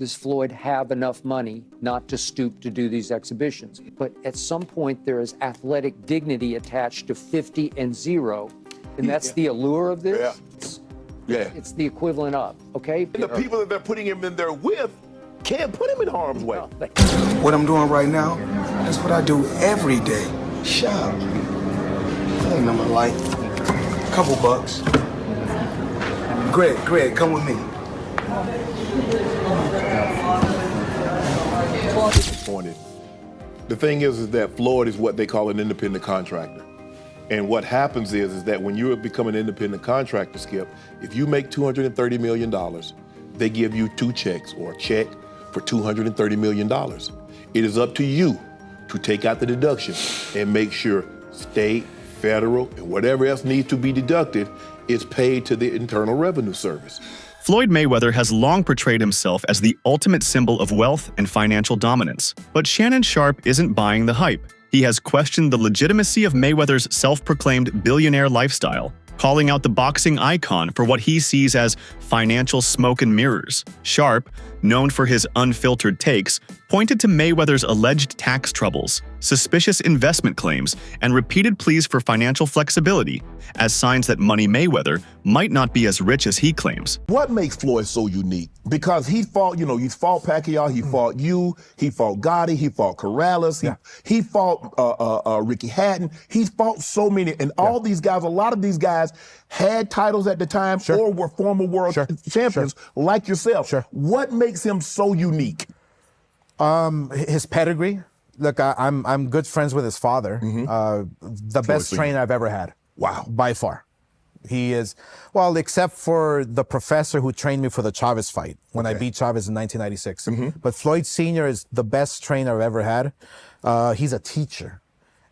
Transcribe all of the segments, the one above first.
does Floyd have enough money not to stoop to do these exhibitions? But at some point, there is athletic dignity attached to 50 and 0, and that's the allure of this. It's the equivalent of, okay? And the people that they're putting him in there with can't put him in harm's way. What I'm doing right now, that's what I do every day. Shop. I ain't number like couple bucks. Greg, come with me. Disappointed. The thing is that Floyd is what they call an independent contractor. And what happens is that when you become an independent contractor, Skip, if you make $230 million, they give you 2 checks or a check for $230 million. It is up to you to take out the deduction and make sure state, federal, and whatever else needs to be deducted is paid to the Internal Revenue Service. Floyd Mayweather has long portrayed himself as the ultimate symbol of wealth and financial dominance. But Shannon Sharpe isn't buying the hype. He has questioned the legitimacy of Mayweather's self-proclaimed billionaire lifestyle, calling out the boxing icon for what he sees as financial smoke and mirrors. Sharpe, known for his unfiltered takes, pointed to Mayweather's alleged tax troubles, suspicious investment claims, and repeated pleas for financial flexibility as signs that Money Mayweather might not be as rich as he claims. What makes Floyd so unique? Because he fought, he fought Pacquiao, he fought you, he fought Gotti, he fought Corrales, he fought Ricky Hatton, he fought so many, and all these guys, a lot of these guys had titles at the time or were former world champions like yourself. What makes him so unique? His pedigree. Look, I'm good friends with his father. The best trainer I've ever had. Wow. By far. He is, well, except for the professor who trained me for the Chavez fight when I beat Chavez in 1996. But Floyd Sr. is the best trainer I've ever had. He's a teacher.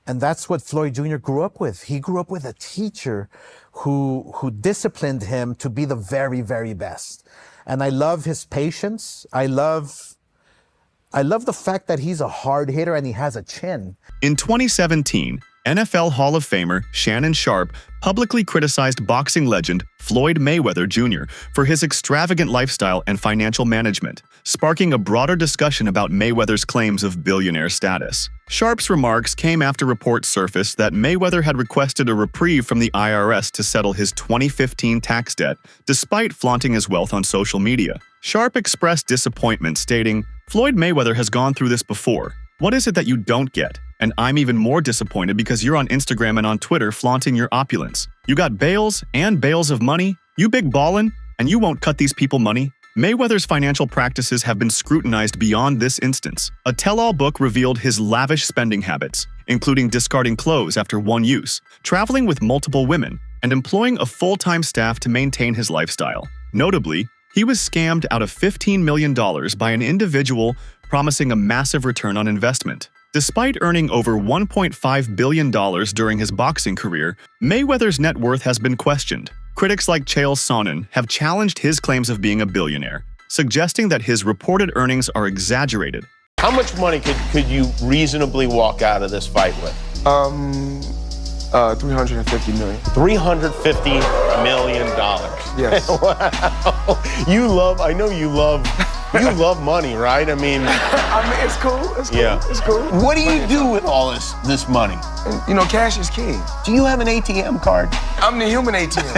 And that's what Floyd Jr. grew up with. He grew up with a teacher who disciplined him to be the very, very best. And I love his patience. I love the fact that he's a hard hitter and he has a chin. In 2017, NFL Hall of Famer Shannon Sharpe publicly criticized boxing legend Floyd Mayweather Jr. for his extravagant lifestyle and financial management, sparking a broader discussion about Mayweather's claims of billionaire status. Sharpe's remarks came after reports surfaced that Mayweather had requested a reprieve from the IRS to settle his 2015 tax debt, despite flaunting his wealth on social media. Sharpe expressed disappointment, stating, "Floyd Mayweather has gone through this before. What is it that you don't get? And I'm even more disappointed because you're on Instagram and on Twitter flaunting your opulence. You got bales and bales of money, you big ballin', and you won't cut these people money." Mayweather's financial practices have been scrutinized beyond this instance. A tell-all book revealed his lavish spending habits, including discarding clothes after one use, traveling with multiple women, and employing a full-time staff to maintain his lifestyle. Notably, he was scammed out of $15 million by an individual promising a massive return on investment. Despite earning over $1.5 billion during his boxing career, Mayweather's net worth has been questioned. Critics like Chael Sonnen have challenged his claims of being a billionaire, suggesting that his reported earnings are exaggerated. How much money could you reasonably walk out of this fight with? 350 million. $350 million. Yes. Wow. I know you love money, right? I mean, it's cool. It's cool. Yeah. It's cool. What do you do with all this money? And, cash is king. Do you have an ATM card? I'm the human ATM.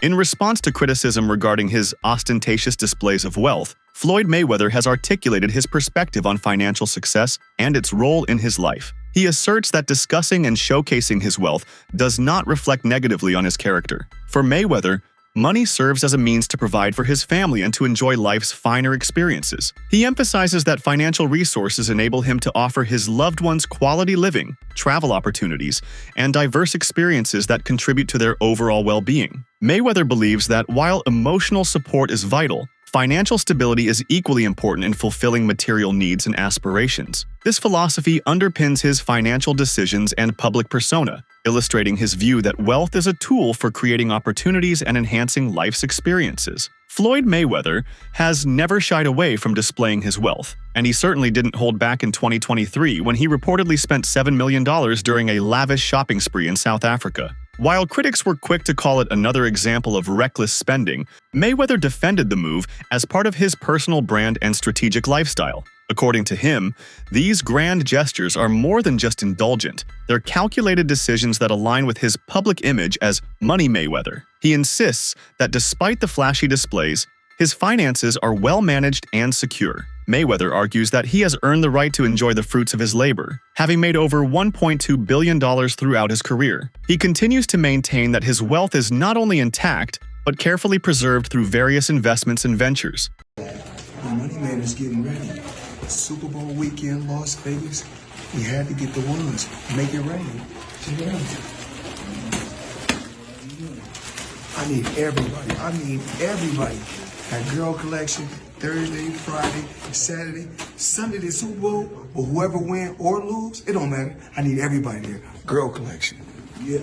In response to criticism regarding his ostentatious displays of wealth, Floyd Mayweather has articulated his perspective on financial success and its role in his life. He asserts that discussing and showcasing his wealth does not reflect negatively on his character. For Mayweather, money serves as a means to provide for his family and to enjoy life's finer experiences. He emphasizes that financial resources enable him to offer his loved ones quality living, travel opportunities, and diverse experiences that contribute to their overall well-being. Mayweather believes that while emotional support is vital, financial stability is equally important in fulfilling material needs and aspirations. This philosophy underpins his financial decisions and public persona, illustrating his view that wealth is a tool for creating opportunities and enhancing life's experiences. Floyd Mayweather has never shied away from displaying his wealth, and he certainly didn't hold back in 2023 when he reportedly spent $7 million during a lavish shopping spree in South Africa. While critics were quick to call it another example of reckless spending, Mayweather defended the move as part of his personal brand and strategic lifestyle. According to him, these grand gestures are more than just indulgent. They're calculated decisions that align with his public image as Money Mayweather. He insists that despite the flashy displays, his finances are well managed and secure. Mayweather argues that he has earned the right to enjoy the fruits of his labor, having made over $1.2 billion throughout his career. He continues to maintain that his wealth is not only intact, but carefully preserved through various investments and ventures. The Money Man is getting ready. Super Bowl weekend, Las Vegas. We had to get the ones. Make it rain. Check it out. I need everybody. That girl collection, Thursday, Friday, Saturday, Sunday, the Super Bowl, or whoever win or lose, it don't matter. I need everybody there. Girl collection. Yeah.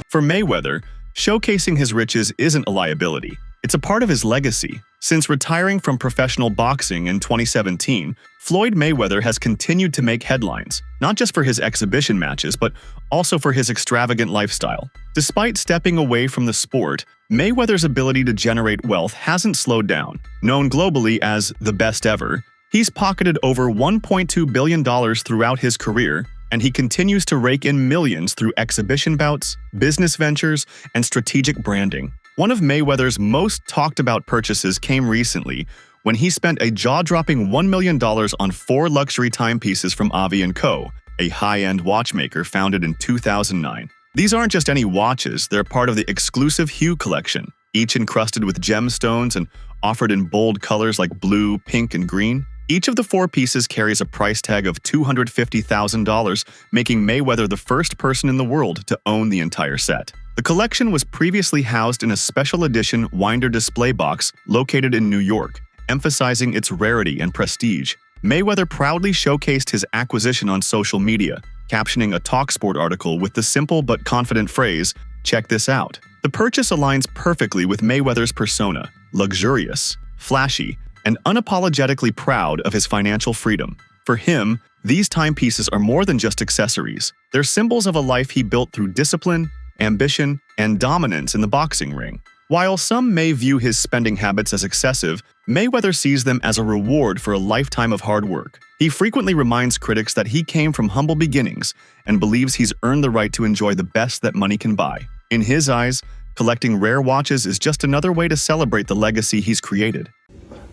For Mayweather, showcasing his riches isn't a liability. It's a part of his legacy. Since retiring from professional boxing in 2017, Floyd Mayweather has continued to make headlines, not just for his exhibition matches, but also for his extravagant lifestyle. Despite stepping away from the sport, Mayweather's ability to generate wealth hasn't slowed down. Known globally as the best ever, he's pocketed over $1.2 billion throughout his career, and he continues to rake in millions through exhibition bouts, business ventures, and strategic branding. One of Mayweather's most talked about purchases came recently when he spent a jaw-dropping $1 million on 4 luxury timepieces from Avi & Co., a high-end watchmaker founded in 2009. These aren't just any watches, they're part of the exclusive Hue collection, each encrusted with gemstones and offered in bold colors like blue, pink, and green. Each of the 4 pieces carries a price tag of $250,000, making Mayweather the first person in the world to own the entire set. The collection was previously housed in a special edition winder display box located in New York, emphasizing its rarity and prestige. Mayweather proudly showcased his acquisition on social media, captioning a TalkSport article with the simple but confident phrase, "Check this out." The purchase aligns perfectly with Mayweather's persona, luxurious, flashy, and unapologetically proud of his financial freedom. For him, these timepieces are more than just accessories. They're symbols of a life he built through discipline, ambition, and dominance in the boxing ring. While some may view his spending habits as excessive, Mayweather sees them as a reward for a lifetime of hard work. He frequently reminds critics that he came from humble beginnings and believes he's earned the right to enjoy the best that money can buy. In his eyes, collecting rare watches is just another way to celebrate the legacy he's created.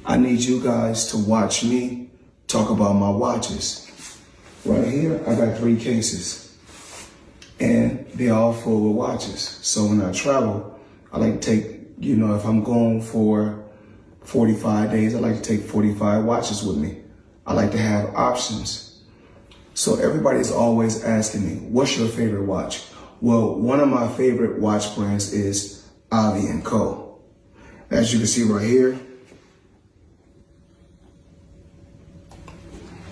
I need you guys to watch me talk about my watches. Right here, I got 3 cases, and they're all full with watches. So when I travel, I like to take, if I'm going for 45 days, I like to take 45 watches with me. I like to have options. So everybody's always asking me, what's your favorite watch? Well, one of my favorite watch brands is Avi & Co. As you can see right here,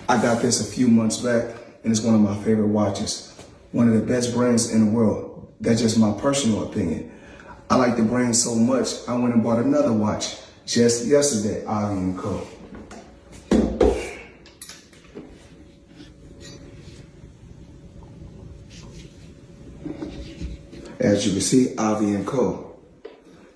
I got this a few months back, and it's one of my favorite watches. One of the best brands in the world. That's just my personal opinion. I like the brand so much, I went and bought another watch just yesterday, Avi & Co. As you can see, Avi & Co.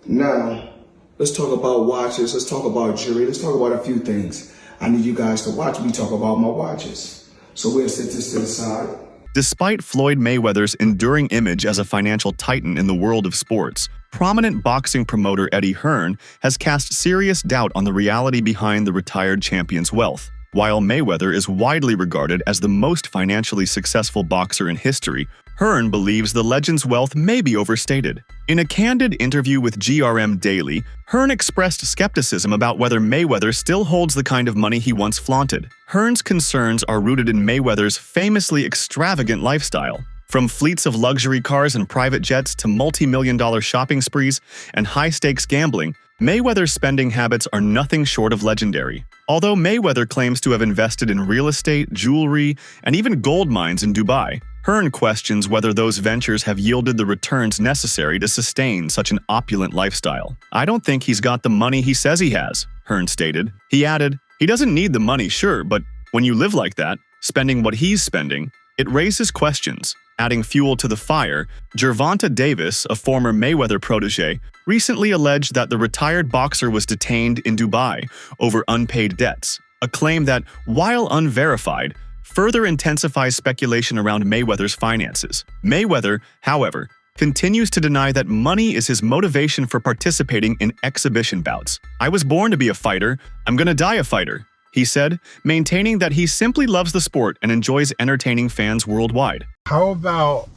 Now, let's talk about watches, let's talk about jewelry, let's talk about a few things. I need you guys to watch me talk about my watches. So we'll set this to the side. Despite Floyd Mayweather's enduring image as a financial titan in the world of sports, prominent boxing promoter Eddie Hearn has cast serious doubt on the reality behind the retired champion's wealth. While Mayweather is widely regarded as the most financially successful boxer in history, Hearn believes the legend's wealth may be overstated. In a candid interview with GRM Daily, Hearn expressed skepticism about whether Mayweather still holds the kind of money he once flaunted. Hearn's concerns are rooted in Mayweather's famously extravagant lifestyle. From fleets of luxury cars and private jets to multi-million-dollar shopping sprees and high-stakes gambling, Mayweather's spending habits are nothing short of legendary. Although Mayweather claims to have invested in real estate, jewelry, and even gold mines in Dubai, Hearn questions whether those ventures have yielded the returns necessary to sustain such an opulent lifestyle. "I don't think he's got the money he says he has," Hearn stated. He added, He doesn't need the money, sure, but when you live like that, spending what he's spending, it raises questions. Adding fuel to the fire, Gervonta Davis, a former Mayweather protege, recently alleged that the retired boxer was detained in Dubai over unpaid debts, a claim that, while unverified, further intensifies speculation around Mayweather's finances. Mayweather, however, continues to deny that money is his motivation for participating in exhibition bouts. "I was born to be a fighter. I'm gonna die a fighter," he said, maintaining that he simply loves the sport and enjoys entertaining fans worldwide. How about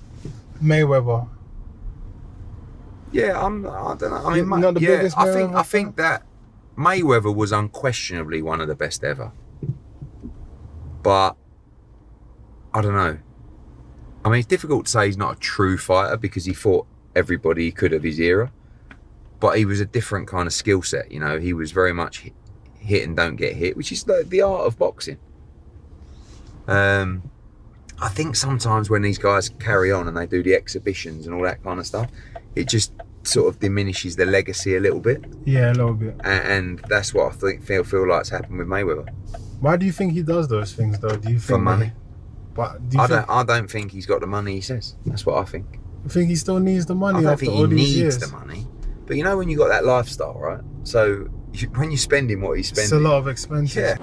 Mayweather? Yeah, I don't know. I mean, Not the biggest Mayweather I think that Mayweather was unquestionably one of the best ever. But I don't know. I mean, it's difficult to say he's not a true fighter because he fought everybody he could of his era. But he was a different kind of skill set, you know. He was very much hit and don't get hit, which is the art of boxing. I think sometimes when these guys carry on and they do the exhibitions and all that kind of stuff, it just sort of diminishes the legacy a little bit. Yeah, a little bit. And that's what I feel like's happened with Mayweather. Why do you think he does those things, though? Do you think For money. But do you I don't think he's got the money he says. That's what I think. I think he still needs the money I don't after think all he these needs years. the money. But you know when you got that lifestyle, right? So when you're spending what he's spending... It's a lot of expenses. Yeah.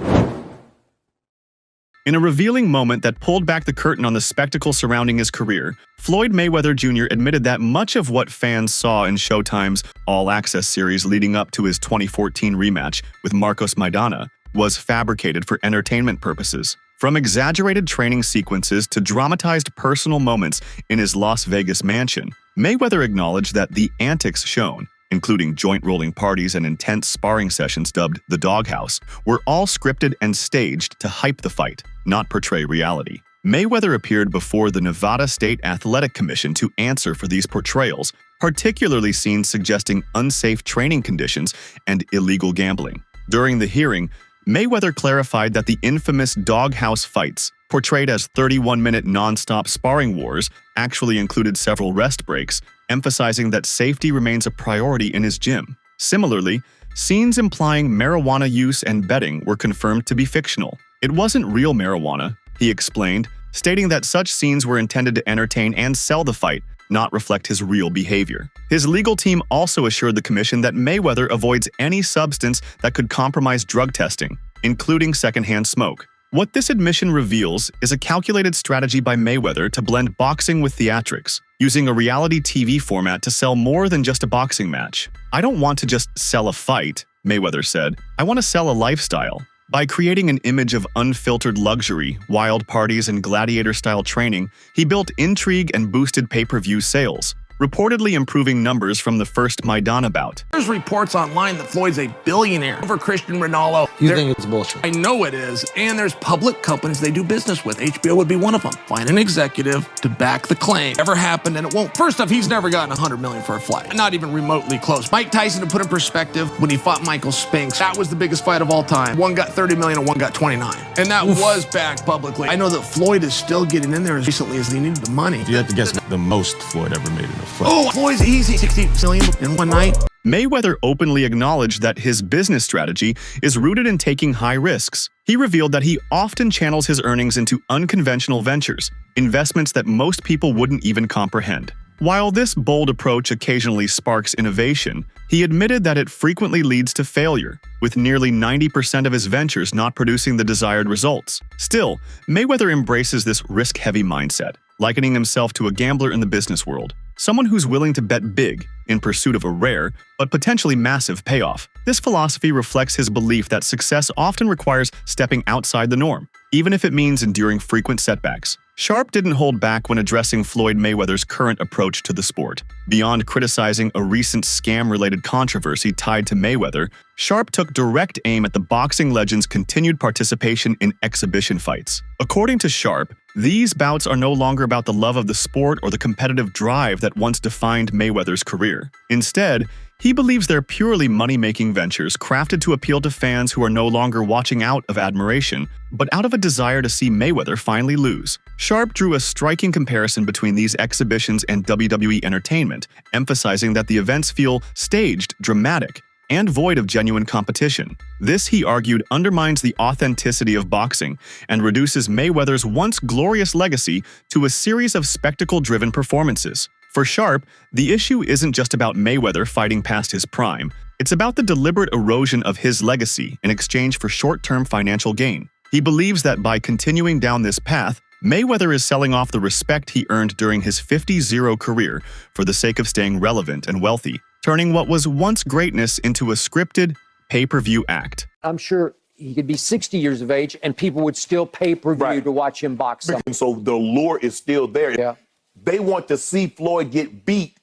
In a revealing moment that pulled back the curtain on the spectacle surrounding his career, Floyd Mayweather Jr. admitted that much of what fans saw in Showtime's All Access series leading up to his 2014 rematch with Marcos Maidana was fabricated for entertainment purposes. From exaggerated training sequences to dramatized personal moments in his Las Vegas mansion, Mayweather acknowledged that the antics shown, including joint rolling parties and intense sparring sessions dubbed the Doghouse, were all scripted and staged to hype the fight, not portray reality. Mayweather appeared before the Nevada State Athletic Commission to answer for these portrayals, particularly scenes suggesting unsafe training conditions and illegal gambling. During the hearing, Mayweather clarified that the infamous Doghouse fights, portrayed as 31-minute non-stop sparring wars, actually included several rest breaks, emphasizing that safety remains a priority in his gym. Similarly, scenes implying marijuana use and betting were confirmed to be fictional. It wasn't real marijuana, he explained, stating that such scenes were intended to entertain and sell the fight, not reflect his real behavior. His legal team also assured the commission that Mayweather avoids any substance that could compromise drug testing, including secondhand smoke. What this admission reveals is a calculated strategy by Mayweather to blend boxing with theatrics, using a reality TV format to sell more than just a boxing match. "I don't want to just sell a fight," Mayweather said. "I want to sell a lifestyle." By creating an image of unfiltered luxury, wild parties, and gladiator-style training, he built intrigue and boosted pay-per-view sales, reportedly improving numbers from the first Maidana bout. There's reports online that Floyd's a billionaire over Cristiano Ronaldo. You think it's bullshit? I know it is. And there's public companies they do business with. HBO would be one of them. Find an executive to back the claim. Never happened and it won't. First off, he's never gotten $100 million for a flight. Not even remotely close. Mike Tyson, to put in perspective, when he fought Michael Spinks, that was the biggest fight of all time. One got 30 million and one got 29. And that was backed publicly. I know that Floyd is still getting in there as recently as he needed the money. You have to guess the most Floyd ever made in a fight. Oh, Floyd's easy. 60 million in one night. Mayweather openly acknowledged that his business strategy is rooted in taking high risks. He revealed that he often channels his earnings into unconventional ventures, investments that most people wouldn't even comprehend. While this bold approach occasionally sparks innovation, he admitted that it frequently leads to failure, with nearly 90% of his ventures not producing the desired results. Still, Mayweather embraces this risk-heavy mindset, likening himself to a gambler in the business world, someone who's willing to bet big in pursuit of a rare, but potentially massive payoff. This philosophy reflects his belief that success often requires stepping outside the norm, even if it means enduring frequent setbacks. Sharpe didn't hold back when addressing Floyd Mayweather's current approach to the sport. Beyond criticizing a recent scam-related controversy tied to Mayweather, Sharpe took direct aim at the boxing legend's continued participation in exhibition fights. According to Sharpe, these bouts are no longer about the love of the sport or the competitive drive that once defined Mayweather's career. Instead, he believes they're purely money-making ventures crafted to appeal to fans who are no longer watching out of admiration, but out of a desire to see Mayweather finally lose. Sharpe drew a striking comparison between these exhibitions and WWE entertainment, emphasizing that the events feel staged, dramatic, and void of genuine competition. This, he argued, undermines the authenticity of boxing and reduces Mayweather's once glorious legacy to a series of spectacle-driven performances. For Sharpe, the issue isn't just about Mayweather fighting past his prime. It's about the deliberate erosion of his legacy in exchange for short-term financial gain. He believes that by continuing down this path, Mayweather is selling off the respect he earned during his 50-0 career for the sake of staying relevant and wealthy, turning what was once greatness into a scripted, pay-per-view act. I'm sure he could be 60 years of age and people would still pay-per-view to watch him box. And so the allure is still there. Yeah. They want to see Floyd get beat,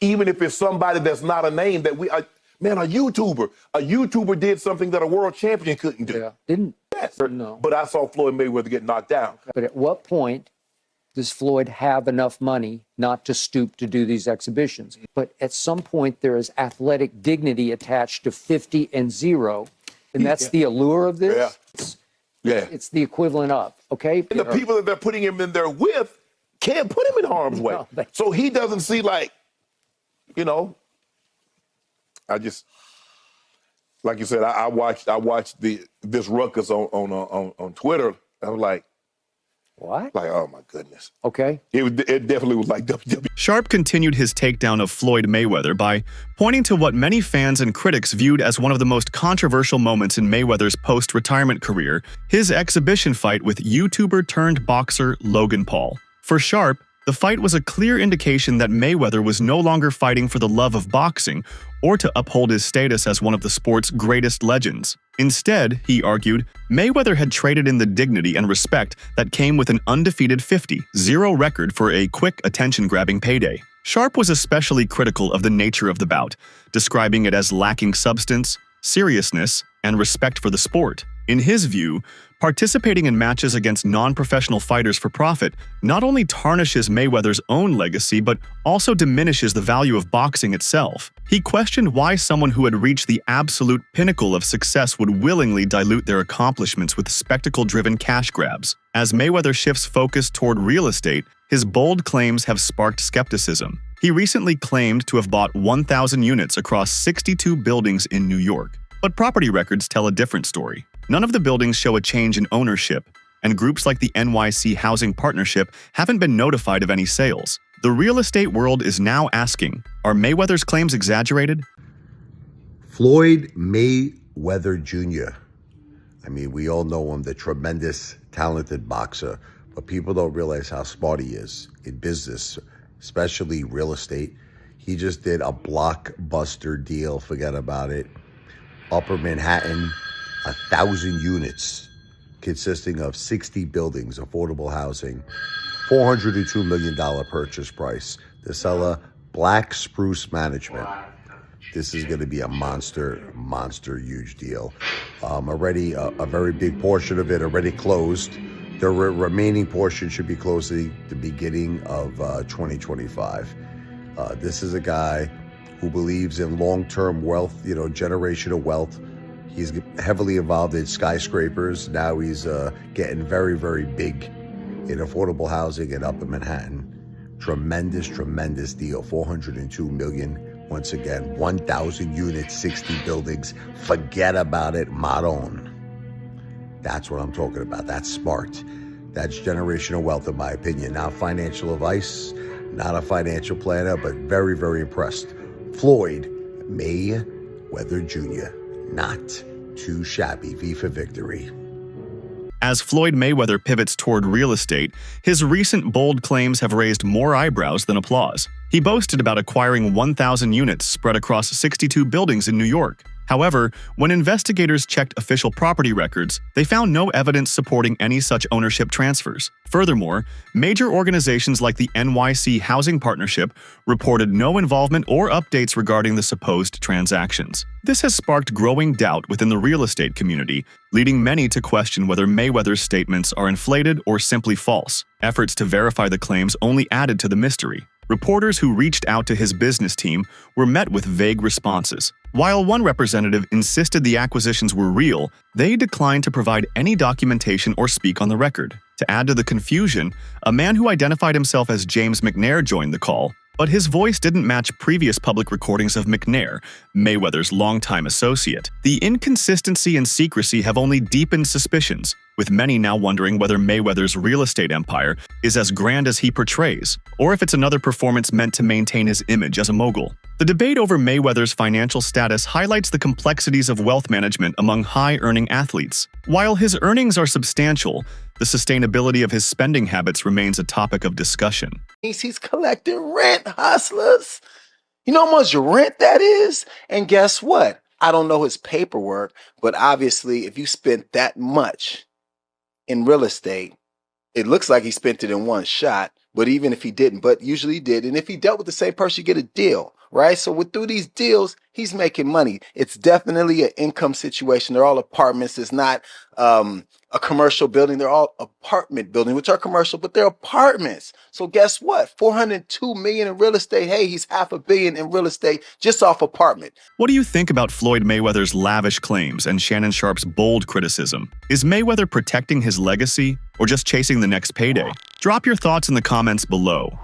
even if it's somebody that's not a name that a YouTuber did something that a world champion couldn't do. Yeah. Didn't. Yes. No. But I saw Floyd Mayweather get knocked down. But at what point does Floyd have enough money not to stoop to do these exhibitions? But at some point, there is athletic dignity attached to 50-0, and that's the allure of this. Yeah. It's the equivalent of, okay? And the people that they're putting him in there with can't put him in harm's way. No, so he doesn't see, like, like you said, I watched this ruckus on Twitter. I was like, what? Like, oh my goodness. Okay. It definitely was like WWE. Sharpe continued his takedown of Floyd Mayweather by pointing to what many fans and critics viewed as one of the most controversial moments in Mayweather's post-retirement career, his exhibition fight with YouTuber-turned-boxer Logan Paul. For Sharpe, the fight was a clear indication that Mayweather was no longer fighting for the love of boxing or to uphold his status as one of the sport's greatest legends. Instead, he argued, Mayweather had traded in the dignity and respect that came with an undefeated 50-0 record for a quick, attention-grabbing payday. Sharpe was especially critical of the nature of the bout, describing it as lacking substance, seriousness, and respect for the sport. In his view, participating in matches against non-professional fighters for profit not only tarnishes Mayweather's own legacy but also diminishes the value of boxing itself. He questioned why someone who had reached the absolute pinnacle of success would willingly dilute their accomplishments with spectacle-driven cash grabs. As Mayweather shifts focus toward real estate, his bold claims have sparked skepticism. He recently claimed to have bought 1,000 units across 62 buildings in New York. But property records tell a different story. None of the buildings show a change in ownership, and groups like the NYC Housing Partnership haven't been notified of any sales. The real estate world is now asking, are Mayweather's claims exaggerated? Floyd Mayweather Jr. I mean, we all know him, the tremendous, talented boxer, but people don't realize how smart he is in business, especially real estate. He just did a blockbuster deal, forget about it. Upper Manhattan, 1,000 units consisting of 60 buildings, affordable housing, $402 million purchase price. The seller, Black Spruce Management. This is going to be a monster huge deal. Already a very big portion of it already closed. The remaining portion should be closing the beginning of 2025. This is a guy who believes in long-term wealth, generational wealth. He's heavily involved in skyscrapers. Now he's getting very, very big in affordable housing in Upper Manhattan. Tremendous deal. $402 million. Once again, 1,000 units, 60 buildings. Forget about it, Maron. That's what I'm talking about. That's smart. That's generational wealth, in my opinion. Not financial advice, not a financial planner, but very, very impressed. Floyd Mayweather Jr. Not too shabby. V for victory. As Floyd Mayweather pivots toward real estate, his recent bold claims have raised more eyebrows than applause. He boasted about acquiring 1,000 units spread across 62 buildings in New York. However, when investigators checked official property records, they found no evidence supporting any such ownership transfers. Furthermore, major organizations like the NYC Housing Partnership reported no involvement or updates regarding the supposed transactions. This has sparked growing doubt within the real estate community, leading many to question whether Mayweather's statements are inflated or simply false. Efforts to verify the claims only added to the mystery. Reporters who reached out to his business team were met with vague responses. While one representative insisted the acquisitions were real, they declined to provide any documentation or speak on the record. To add to the confusion, a man who identified himself as James McNair joined the call, But his voice didn't match previous public recordings of McNair, Mayweather's longtime associate. The inconsistency and secrecy have only deepened suspicions, with many now wondering whether Mayweather's real estate empire is as grand as he portrays, or if it's another performance meant to maintain his image as a mogul. The debate over Mayweather's financial status highlights the complexities of wealth management among high-earning athletes. While his earnings are substantial, the sustainability of his spending habits remains a topic of discussion. He's collecting rent, hustlers. You know how much rent that is? And guess what? I don't know his paperwork, but obviously if you spent that much in real estate, it looks like he spent it in one shot, but even if he didn't, but usually he did. And if he dealt with the same person, you get a deal, right? So through these deals, he's making money. It's definitely an income situation. They're all apartments. It's not a commercial building. They're all apartment buildings, which are commercial, but they're apartments. So guess what? $402 million in real estate. Hey, he's $500 million in real estate just off apartment. What do you think about Floyd Mayweather's lavish claims and Shannon Sharpe's bold criticism? Is Mayweather protecting his legacy or just chasing the next payday? Drop your thoughts in the comments below.